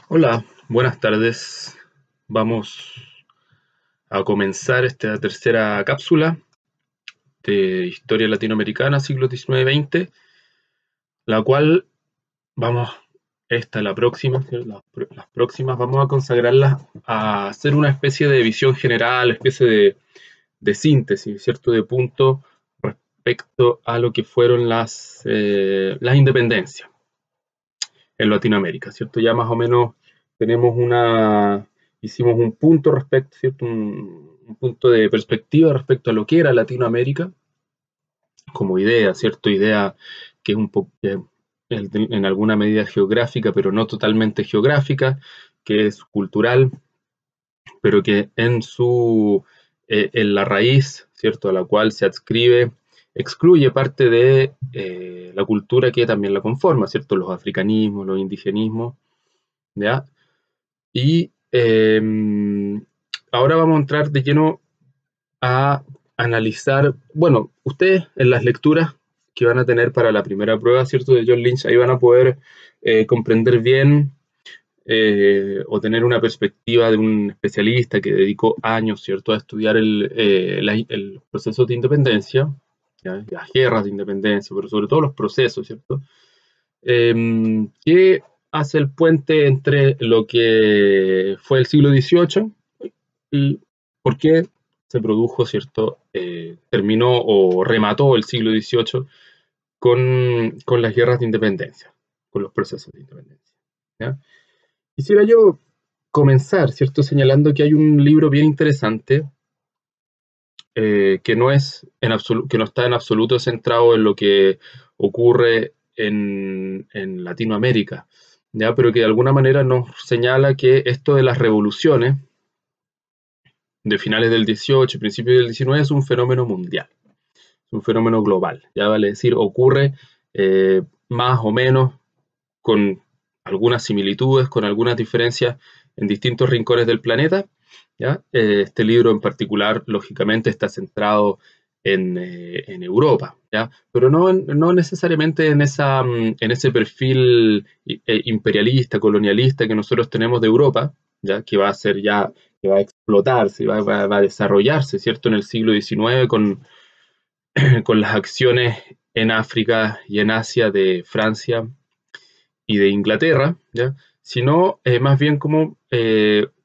Hola, buenas tardes. Vamos a comenzar esta tercera cápsula de Historia Latinoamericana, siglo XIX-XX, la cual vamos, esta, la próxima, ¿sí? Las próximas vamos a consagrarlas a hacer una especie de visión general, especie de síntesis, ¿cierto? De punto respecto a lo que fueron las independencias en Latinoamérica, ¿cierto? Ya más o menos tenemos hicimos un punto respecto, ¿cierto? Un punto de perspectiva respecto a lo que era Latinoamérica como idea, ¿cierto? Idea que es un poco, en alguna medida geográfica, pero no totalmente geográfica, que es cultural, pero que en la raíz, ¿cierto? A la cual se adscribe, excluye parte de la cultura que también la conforma, ¿cierto? Los africanismos, los indigenismos, ¿ya? Y ahora vamos a entrar de lleno a analizar, bueno, ustedes en las lecturas que van a tener para la primera prueba, ¿cierto? De John Lynch, ahí van a poder comprender bien o tener una perspectiva de un especialista que dedicó años, ¿cierto?, a estudiar el proceso de independencia, ¿ya? Las guerras de independencia, pero sobre todo los procesos, ¿cierto? Que hace el puente entre lo que fue el siglo XVIII y por qué se produjo, ¿cierto? Terminó o remató el siglo XVIII con las guerras de independencia, con los procesos de independencia, ¿ya? Quisiera yo comenzar, ¿cierto? Señalando que hay un libro bien interesante que no que no está en absoluto centrado en lo que ocurre en Latinoamérica, ¿ya? Pero que de alguna manera nos señala que esto de las revoluciones de finales del XVIII y principios del XIX es un fenómeno mundial, es un fenómeno global, ya vale decir, ocurre más o menos con algunas similitudes, con algunas diferencias en distintos rincones del planeta, ¿ya? Este libro en particular, lógicamente, está centrado en Europa, ¿ya? Pero no necesariamente en ese perfil imperialista, colonialista que nosotros tenemos de Europa, ¿ya? Que va a ser ya, que va a explotarse, va a desarrollarse, ¿cierto? En el siglo XIX con las acciones en África y en Asia de Francia y de Inglaterra, ¿ya? Sino más bien como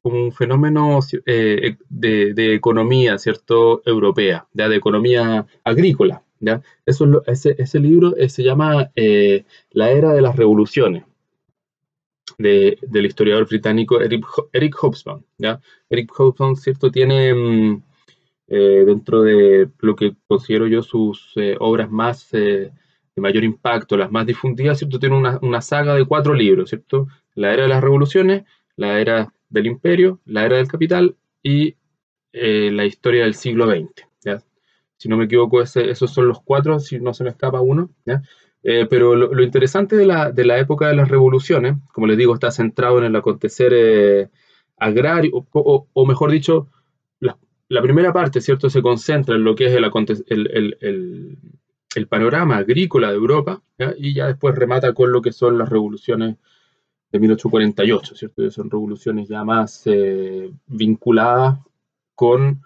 un fenómeno de economía, ¿cierto? Europea, ¿ya? De economía agrícola, ¿ya? Ese libro se llama La Era de las Revoluciones, del historiador británico Eric Hobsbawm, ¿ya? Eric Hobsbawm, ¿cierto? Tiene dentro de lo que considero yo sus obras más de mayor impacto, las más difundidas, ¿cierto? Tiene una saga de 4 libros, ¿cierto? La Era de las Revoluciones, la Era del Imperio, la Era del Capital y la Historia del siglo XX, ¿ya? Si no me equivoco, esos son los 4, si no se me escapa uno, ¿ya? Pero lo interesante de la época de las revoluciones, como les digo, está centrado en el acontecer agrario, o mejor dicho, la primera parte, ¿cierto?, se concentra en lo que es el panorama agrícola de Europa, ¿ya? Y ya después remata con lo que son las revoluciones de 1848, ¿cierto? Que son revoluciones ya más vinculadas con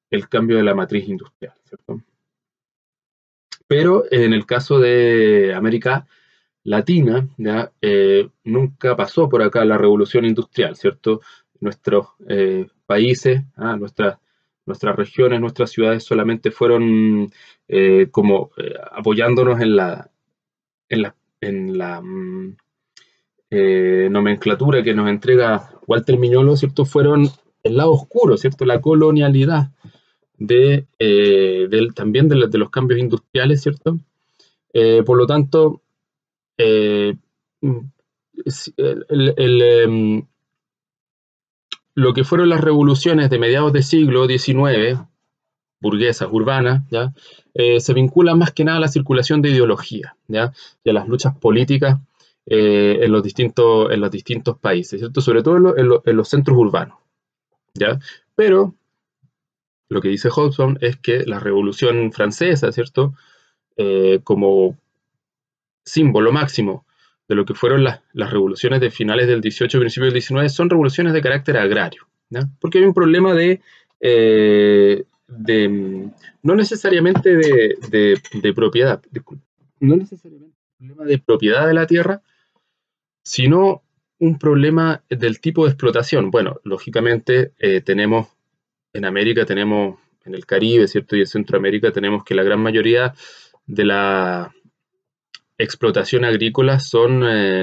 el cambio de la matriz industrial, ¿cierto? Pero en el caso de América Latina, ¿ya? Nunca pasó por acá la revolución industrial, ¿cierto? Nuestros países, nuestras regiones, nuestras ciudades solamente fueron apoyándonos en la nomenclatura que nos entrega Walter Miñolo, ¿cierto? Fueron el lado oscuro, ¿cierto? La colonialidad también de los cambios industriales, ¿cierto? Por lo tanto, eh, lo que fueron las revoluciones de mediados del siglo XIX, burguesas, urbanas, ¿ya? Se vinculan más que nada a la circulación de ideología, ¿ya? Y a las luchas políticas en los distintos países, ¿cierto? Sobre todo en los centros urbanos, ¿ya? Pero lo que dice Hobsbawm es que la Revolución Francesa, ¿cierto? Como símbolo máximo de lo que fueron las revoluciones de finales del 18 y principios del 19 son revoluciones de carácter agrario, ¿ya? Porque hay un problema no necesariamente de propiedad, disculpe, no necesariamente un problema de propiedad de la tierra, sino un problema del tipo de explotación. Bueno, lógicamente tenemos en América, tenemos en el Caribe, ¿cierto? Y en Centroamérica tenemos que la gran mayoría de la explotación agrícola son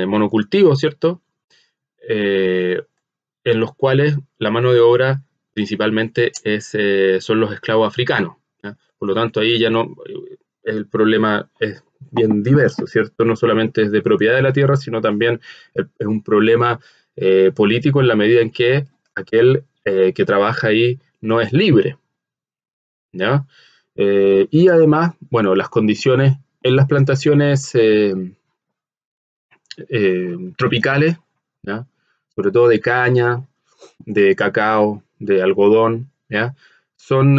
monocultivos, ¿cierto? En los cuales la mano de obra principalmente son los esclavos africanos, ¿ya? Por lo tanto, ahí ya no, el problema es bien diverso, ¿cierto? No solamente es de propiedad de la tierra, sino también es un problema político en la medida en que aquel que trabaja ahí no es libre, ¿ya? Y además, bueno, las condiciones en las plantaciones tropicales, ¿ya? Sobre todo de caña, de cacao, de algodón, ¿ya? Son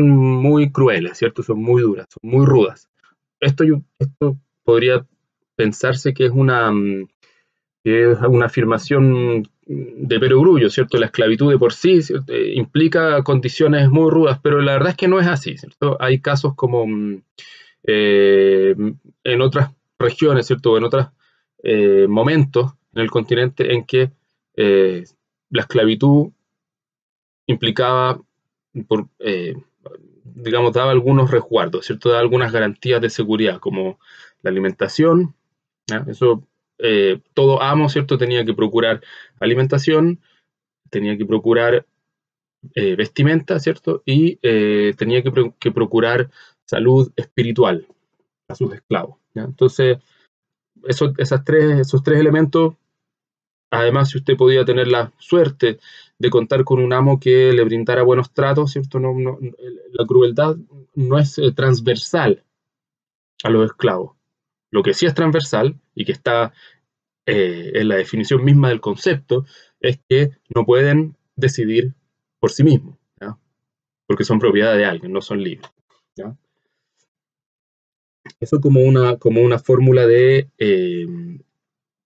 muy crueles, ¿cierto? Son muy duras, son muy rudas. Esto podría pensarse que es una afirmación de perogrullo, ¿cierto? La esclavitud de por sí, ¿cierto? Implica condiciones muy rudas, pero la verdad es que no es así, ¿cierto? Hay casos como en otras regiones, ¿cierto? O en otros momentos en el continente en que eh, la esclavitud implicaba, por, digamos, daba algunos resguardos, ¿cierto? Daba algunas garantías de seguridad, como la alimentación, ¿ya? Eso, todo amo, ¿cierto? Tenía que procurar alimentación, tenía que procurar vestimenta, ¿cierto? Y tenía que procurar salud espiritual a sus esclavos, ¿ya? Entonces, esos tres elementos. Además, si usted podía tener la suerte de contar con un amo que le brindara buenos tratos, ¿cierto? La crueldad no es transversal a los esclavos. Lo que sí es transversal y que está en la definición misma del concepto es que no pueden decidir por sí mismos, ¿ya? Porque son propiedad de alguien, no son libres, ¿ya? Eso como una fórmula de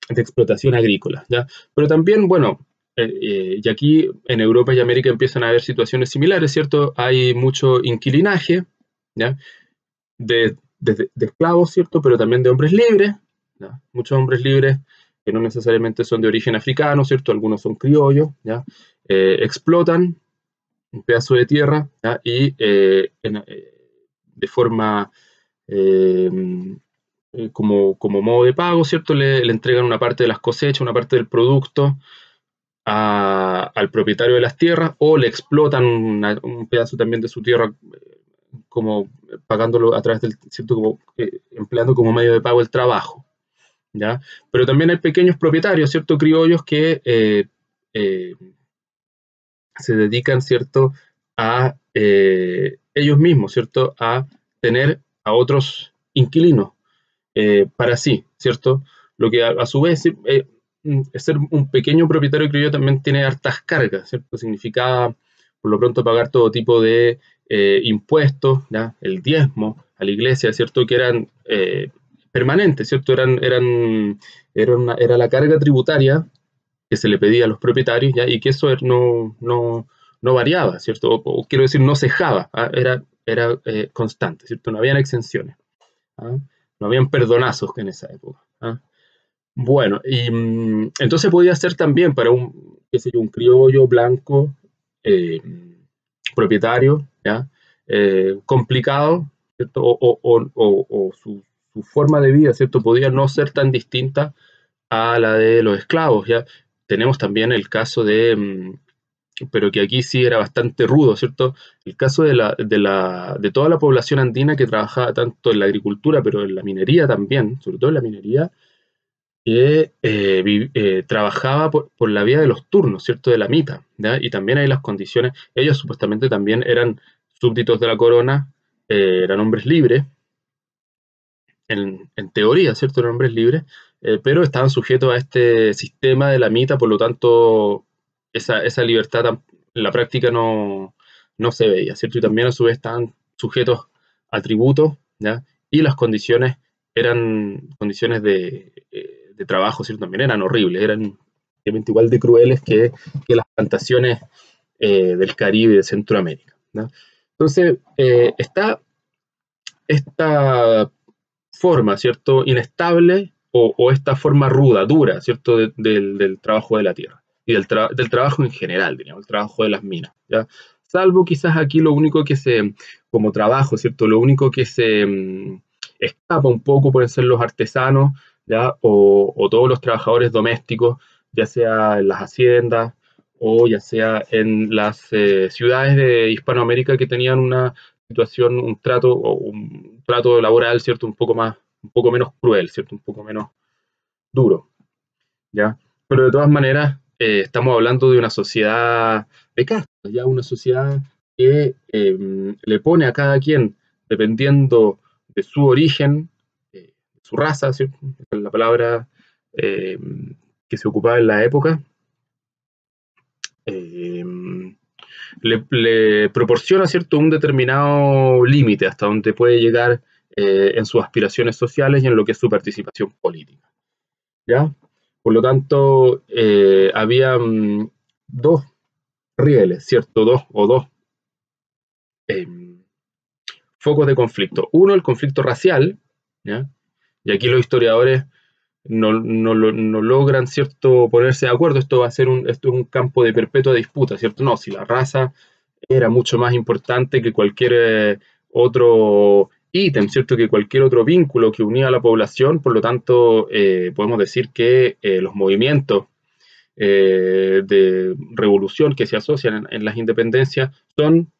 explotación agrícola, ¿ya? Pero también, bueno, y aquí en Europa y América empiezan a haber situaciones similares, ¿cierto? Hay mucho inquilinaje, ¿ya? De esclavos, ¿cierto? Pero también de hombres libres, ¿ya? Muchos hombres libres que no necesariamente son de origen africano, ¿cierto? Algunos son criollos, ¿ya? Explotan un pedazo de tierra, ¿ya? Y de forma eh, como modo de pago, ¿cierto? Le entregan una parte de las cosechas, una parte del producto al propietario de las tierras o le explotan un pedazo también de su tierra como pagándolo a través del, ¿cierto? Como, empleando como medio de pago el trabajo, ¿ya? Pero también hay pequeños propietarios, ¿cierto? Criollos que eh, se dedican, ¿cierto? A ellos mismos, ¿cierto? A tener a otros inquilinos para sí, ¿cierto? Lo que a su vez ser un pequeño propietario criollo también tiene hartas cargas, ¿cierto? Significa por lo pronto pagar todo tipo de impuestos, ¿ya? El diezmo a la iglesia, ¿cierto? Que eran permanentes, ¿cierto? Era la carga tributaria que se le pedía a los propietarios, ¿ya? Y que eso no variaba, ¿cierto? O quiero decir, no cejaba, ¿ah? Era constante, ¿cierto? No habían exenciones, ¿ah? No habían perdonazos en esa época, ¿ah? Bueno, y entonces podía ser también para qué sé yo, un criollo blanco eh, propietario, ¿ya? Complicado, ¿cierto? O su forma de vida, ¿cierto? Podía no ser tan distinta a la de los esclavos, ¿ya? Tenemos también el caso pero que aquí sí era bastante rudo, ¿cierto? El caso de toda la población andina que trabajaba tanto en la agricultura, pero en la minería también, sobre todo en la minería, que trabajaba por la vía de los turnos, ¿cierto? De la mita, ¿ya? Y también hay las condiciones, ellos supuestamente también eran súbditos de la corona, eran hombres libres, en teoría, ¿cierto? Eran hombres libres, pero estaban sujetos a este sistema de la mita, por lo tanto, esa libertad en la práctica no se veía, ¿cierto? Y también a su vez estaban sujetos a tributos, ¿ya? Y las condiciones eran condiciones trabajo, ¿cierto? También eran horribles, eran obviamente igual de crueles que las plantaciones del Caribe y de Centroamérica, ¿no? Entonces, esta forma, ¿cierto? Inestable o esta forma ruda, dura, ¿cierto? Del trabajo de la tierra y del trabajo en general, digamos, el trabajo de las minas, ¿ya? Salvo quizás aquí lo único que como trabajo, ¿cierto? Lo único que se escapa un poco pueden ser los artesanos, ¿ya? O todos los trabajadores domésticos, ya sea en las haciendas o ya sea en las ciudades de Hispanoamérica que tenían una situación, un trato laboral, ¿cierto? Un poco menos cruel, ¿cierto? Un poco menos duro, ¿ya? Pero de todas maneras, estamos hablando de una sociedad de castas, ya una sociedad que le pone a cada quien, dependiendo de su origen, su raza, ¿cierto? Esa es la palabra eh, que se ocupaba en la época, eh, le proporciona, ¿cierto?, un determinado límite hasta donde puede llegar en sus aspiraciones sociales y en lo que es su participación política, ¿ya? Por lo tanto, había dos rieles, ¿cierto? Dos eh, focos de conflicto. Uno, el conflicto racial, ¿ya? Y aquí los historiadores no logran, ¿cierto?, ponerse de acuerdo. Esto es un campo de perpetua disputa, ¿cierto? No, si la raza era mucho más importante que cualquier otro ítem, ¿cierto? Que cualquier otro vínculo que unía a la población, por lo tanto, podemos decir que los movimientos de revolución que se asocian en las independencias son,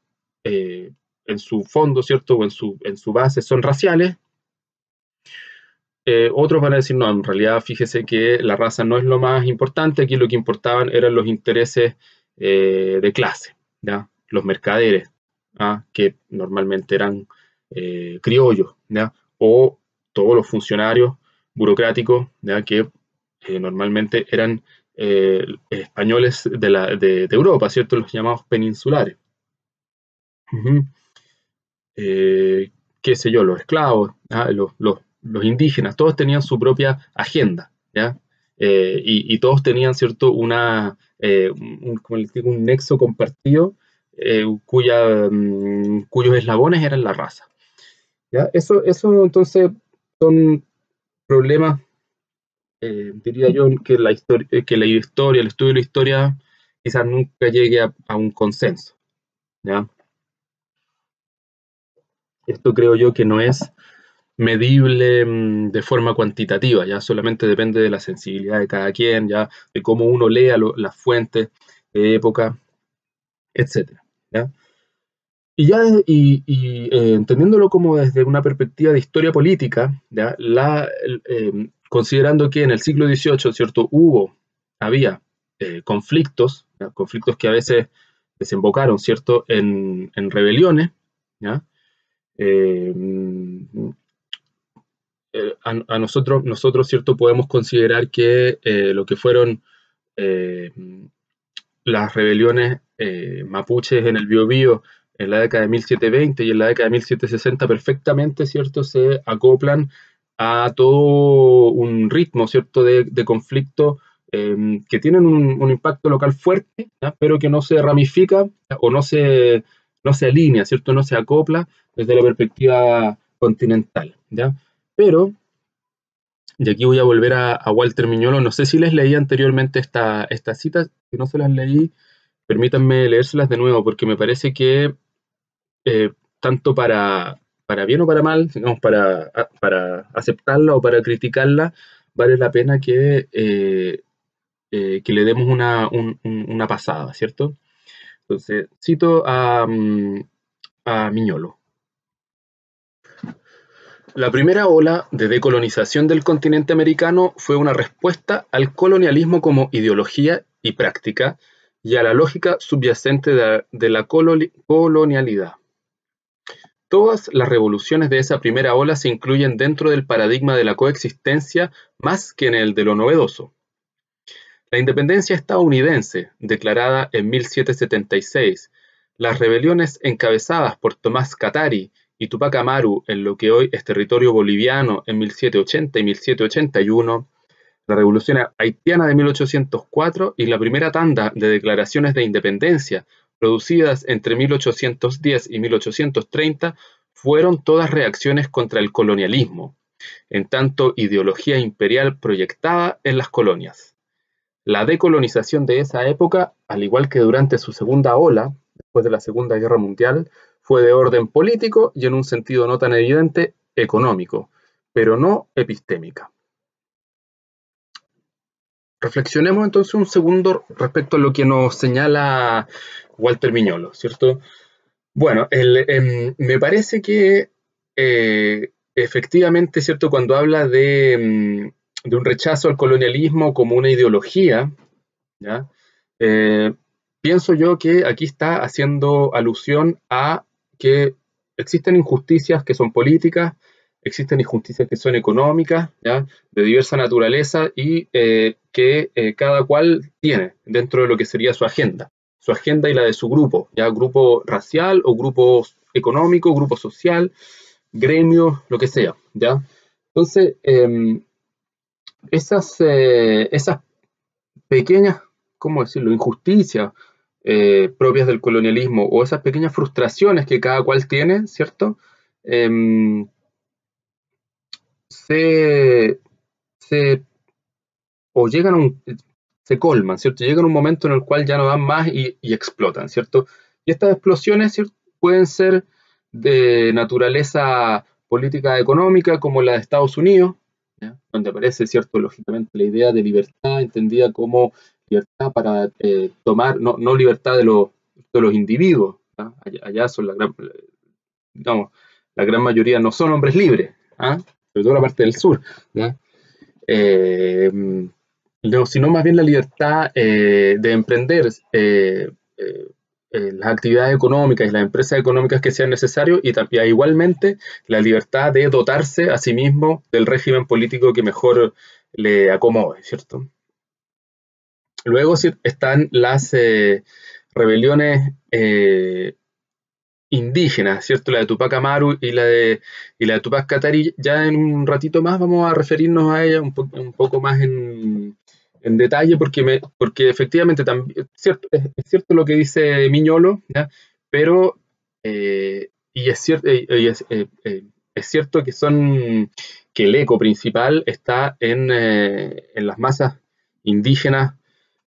en su fondo, ¿cierto? O en su base, son raciales. Otros van a decir, no, en realidad fíjese que la raza no es lo más importante, aquí lo que importaban eran los intereses de clase, ¿ya? Los mercaderes, ¿ah? Que normalmente eran criollos, ¿ya? O todos los funcionarios burocráticos, ¿ya? Que normalmente eran españoles de Europa, ¿cierto? Los llamados peninsulares. Uh-huh. Qué sé yo, los esclavos, ¿ah? Los indígenas, todos tenían su propia agenda, ¿ya? Y todos tenían, ¿cierto?, como les digo, un nexo compartido cuyos eslabones eran la raza, ¿ya? Eso entonces son problemas, diría yo, que la historia, el estudio de la historia quizás nunca llegue a un consenso, ¿ya? Esto creo yo que no es medible de forma cuantitativa, ya solamente depende de la sensibilidad de cada quien, ya de cómo uno lea las fuentes de época, etcétera, ¿ya? Entendiéndolo como desde una perspectiva de historia política, ¿ya? Considerando que en el siglo XVIII, ¿cierto?, había conflictos, ¿ya? Conflictos que a veces desembocaron, ¿cierto?, en rebeliones, ¿ya? Eh, nosotros, ¿cierto?, podemos considerar que lo que fueron eh, las rebeliones mapuches en el Biobío en la década de 1720 y en la década de 1760 perfectamente, ¿cierto?, se acoplan a todo un ritmo, ¿cierto?, de conflicto que tienen un impacto local fuerte, ¿ya? Pero que no se ramifica o no se alinea, ¿cierto?, no se acopla desde la perspectiva continental, ¿ya? Pero, y aquí voy a volver a Walter Miñolo, no sé si les leí anteriormente esta cita, si no se las leí, permítanme leérselas de nuevo, porque me parece que tanto para bien o para mal, digamos, para aceptarla o para criticarla, vale la pena que le demos una pasada, ¿cierto? Entonces, cito a Miñolo. La primera ola de decolonización del continente americano fue una respuesta al colonialismo como ideología y práctica y a la lógica subyacente de la colonialidad. Todas las revoluciones de esa primera ola se incluyen dentro del paradigma de la coexistencia más que en el de lo novedoso. La independencia estadounidense, declarada en 1776, las rebeliones encabezadas por Tomás Katari y Tupac Amaru en lo que hoy es territorio boliviano en 1780 y 1781, la Revolución Haitiana de 1804 y la primera tanda de declaraciones de independencia producidas entre 1810 y 1830 fueron todas reacciones contra el colonialismo, en tanto ideología imperial proyectada en las colonias. La decolonización de esa época, al igual que durante su segunda ola, después de la Segunda Guerra Mundial, fue de orden político y en un sentido no tan evidente, económico, pero no epistémica. Reflexionemos entonces un segundo respecto a lo que nos señala Walter Miñolo, ¿cierto? Bueno, me parece que efectivamente, ¿cierto? Cuando habla de un rechazo al colonialismo como una ideología, ¿ya? Pienso yo que aquí está haciendo alusión a que existen injusticias que son políticas, existen injusticias que son económicas, ¿ya? De diversa naturaleza y que cada cual tiene dentro de lo que sería su agenda y la de su grupo, ya grupo racial o grupo económico, grupo social, gremio, lo que sea, ¿ya? Entonces, esas pequeñas, ¿cómo decirlo?, injusticias propias del colonialismo o esas pequeñas frustraciones que cada cual tiene, ¿cierto? Se, se, o llegan a se colman, ¿cierto? Llegan a un momento en el cual ya no dan más y explotan, ¿cierto? Y estas explosiones, ¿cierto?, pueden ser de naturaleza política económica, como la de Estados Unidos, ¿ya? Donde aparece, ¿cierto?, lógicamente la idea de libertad entendida como libertad para tomar, no libertad de los individuos, ¿ya? Allá son digamos, la gran mayoría no son hombres libres, ¿ah? Sobre todo la parte del sur, ¿ya? No, sino más bien la libertad de emprender las actividades económicas y las empresas económicas que sean necesarias y también igualmente la libertad de dotarse a sí mismo del régimen político que mejor le acomode, ¿cierto? Luego están las rebeliones indígenas, ¿cierto? La de Tupac Amaru y la de Tupac Katari. Ya en un ratito más vamos a referirnos a ella un poco más en detalle, porque efectivamente también, es cierto lo que dice Miñolo, ¿ya? Pero y es cierto que el eco principal está en las masas indígenas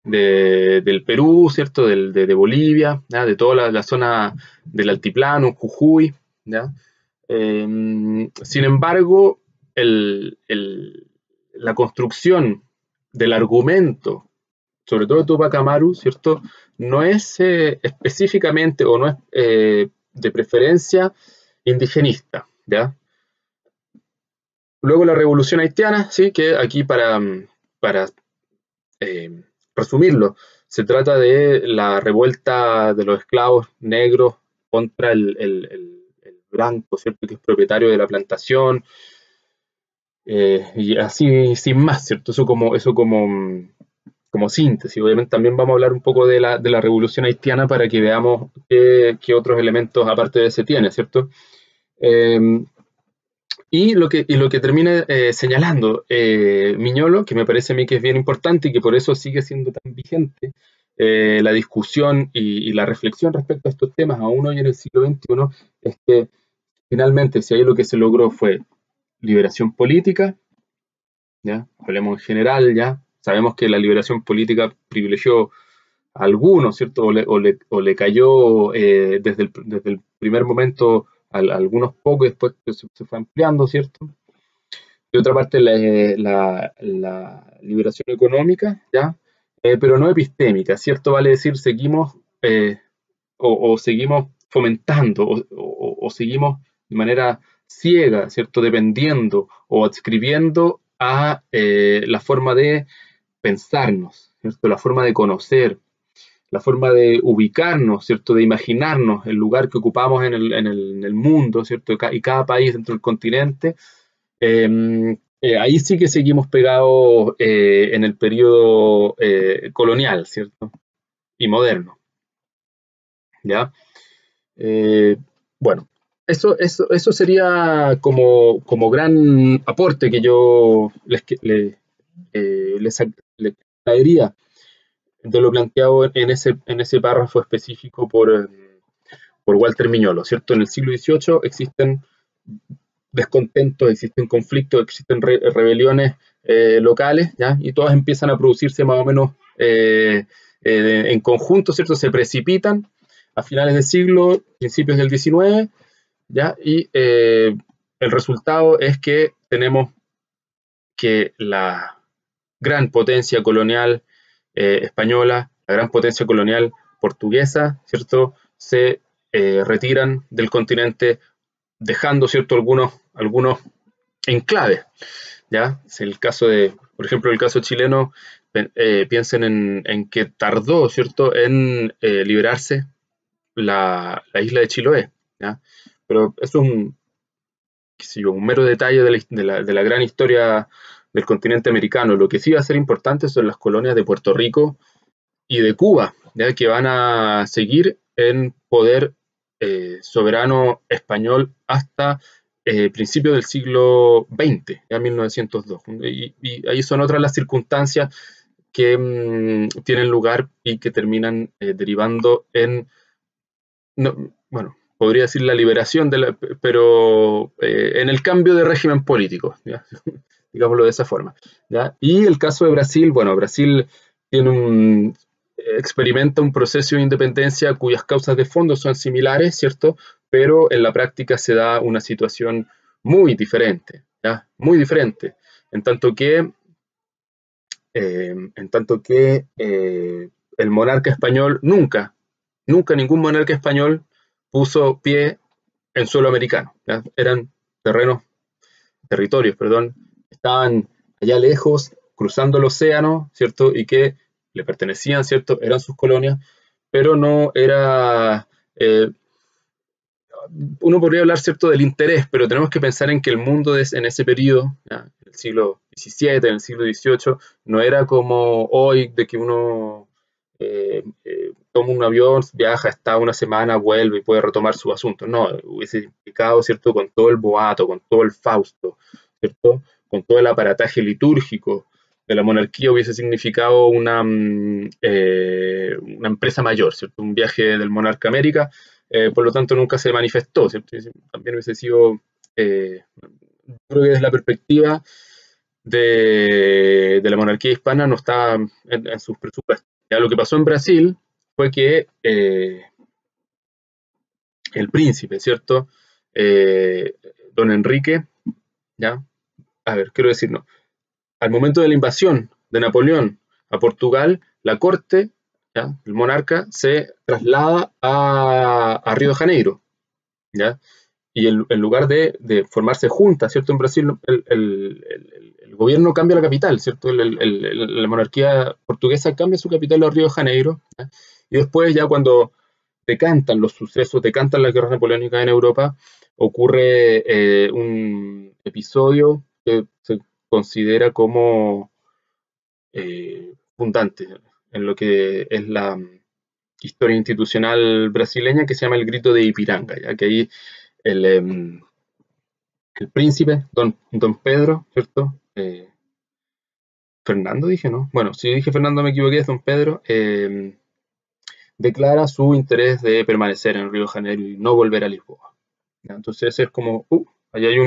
del Perú, ¿cierto? De Bolivia, ¿ya? De toda la zona del altiplano, Jujuy, ¿ya? Sin embargo, la construcción del argumento, sobre todo de Tupac Amaru, ¿cierto?, no es específicamente o no es de preferencia indigenista, ¿ya? Luego la Revolución Haitiana, sí, que aquí para resumirlo, se trata de la revuelta de los esclavos negros contra el blanco, ¿cierto?, que es propietario de la plantación, y así sin más, ¿cierto? Eso como síntesis. Obviamente también vamos a hablar un poco de la Revolución Haitiana para que veamos qué otros elementos aparte de ese tiene, ¿cierto? Y lo que termina señalando Miñolo, que me parece a mí que es bien importante y que por eso sigue siendo tan vigente la discusión y la reflexión respecto a estos temas aún hoy en el siglo XXI, es que finalmente si ahí lo que se logró fue liberación política, ¿ya? Hablemos en general, ya sabemos que la liberación política privilegió a algunos, ¿cierto? O le cayó desde el primer momento a algunos pocos, después se fue ampliando, ¿cierto? De otra parte, la liberación económica, ¿ya? Pero no epistémica, ¿cierto? Vale decir, seguimos o seguimos fomentando o seguimos de manera ciega, ¿cierto? Dependiendo o adscribiendo a la forma de pensarnos, ¿cierto? La forma de conocer, la forma de ubicarnos, ¿cierto? De imaginarnos el lugar que ocupamos en el mundo, ¿cierto? Y cada país dentro del continente. Ahí sí que seguimos pegados en el periodo colonial, ¿cierto? Y moderno, ¿ya? Bueno, eso sería como gran aporte que yo les le caería de lo planteado en ese párrafo específico por Walter Miñolo, ¿cierto? En el siglo XVIII existen descontentos, existen conflictos, existen rebeliones locales, ¿ya? Y todas empiezan a producirse más o menos en conjunto, ¿cierto? Se precipitan a finales del siglo, principios del XIX, ¿ya? Y el resultado es que tenemos que la gran potencia colonial española, la gran potencia colonial portuguesa, ¿cierto? Se retiran del continente dejando, ¿cierto? Algunos enclaves, ¿ya? Es el caso de, por ejemplo, el caso chileno, piensen en que tardó, ¿cierto?, en liberarse la isla de Chiloé, ¿ya? Pero eso es qué sé yo, un mero detalle de la gran historia del continente americano. Lo que sí va a ser importante son las colonias de Puerto Rico y de Cuba, ¿ya? Que van a seguir en poder soberano español hasta principios del siglo XX, ya 1902. Y ahí son otras las circunstancias que tienen lugar y que terminan derivando en, no, bueno, podría decir la liberación, pero en el cambio de régimen político, ¿ya? Digámoslo de esa forma, ¿ya? Y el caso de Brasil, bueno, Brasil tiene experimenta un proceso de independencia cuyas causas de fondo son similares, ¿cierto? Pero en la práctica se da una situación muy diferente, ¿ya? Muy diferente, en tanto que, el monarca español nunca ningún monarca español puso pie en suelo americano, ¿ya? Eran territorios, perdón, estaban allá lejos, cruzando el océano, ¿cierto? Y que le pertenecían, ¿cierto? Eran sus colonias, pero no era... uno podría hablar, ¿cierto?, del interés, pero tenemos que pensar en que el mundo en ese periodo, ¿ya?, en el siglo XVII, en el siglo XVIII, no era como hoy, de que uno toma un avión, viaja, está una semana, vuelve y puede retomar su asunto. No, hubiese implicado, ¿cierto?, con todo el boato, con todo el fausto, ¿cierto?, con todo el aparataje litúrgico de la monarquía, hubiese significado una empresa mayor, ¿cierto?, un viaje del monarca a América. Por lo tanto nunca se manifestó, ¿cierto? También hubiese sido, creo que desde la perspectiva de la monarquía hispana no está en sus presupuestos. Ya lo que pasó en Brasil fue que el príncipe, ¿cierto? Eh, Don Enrique, ¿ya? A ver, quiero decir, no. Al momento de la invasión de Napoleón a Portugal, la corte, ¿ya?, el monarca, se traslada a Río de Janeiro, ¿ya? Y en lugar de formarse juntas, ¿cierto? En Brasil el gobierno cambia la capital, ¿cierto? La monarquía portuguesa cambia su capital a Río de Janeiro, ¿ya? Y después ya cuando decantan los sucesos, decantan las guerras napoleónicas en Europa, ocurre un episodio que se considera como fundante en lo que es la historia institucional brasileña, que se llama el Grito de Ipiranga, ya que ahí el, el príncipe, don Pedro, ¿cierto? Fernando dije, ¿no? Bueno, si dije Fernando me equivoqué, es don Pedro, declara su interés de permanecer en Río de Janeiro y no volver a Lisboa. ¿Ya? Entonces es como, ahí hay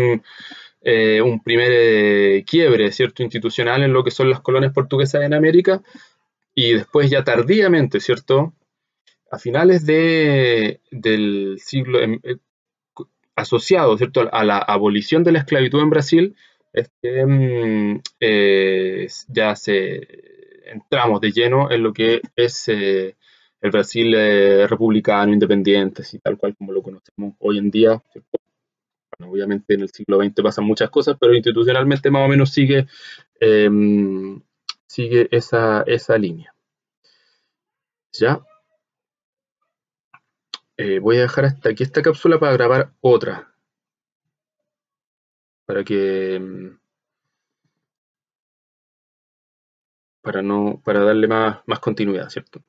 un primer quiebre, ¿cierto?, institucional en lo que son las colonias portuguesas en América, y después ya tardíamente, ¿cierto?, a finales del siglo, asociado, ¿cierto?, a la abolición de la esclavitud en Brasil, es que ya entramos de lleno en lo que es el Brasil republicano, independiente, y tal cual como lo conocemos hoy en día, ¿cierto? Bueno, obviamente en el siglo XX pasan muchas cosas, pero institucionalmente más o menos eh, sigue esa línea. ¿Ya? Voy a dejar hasta aquí esta cápsula para grabar otra, para que para darle más continuidad, ¿cierto?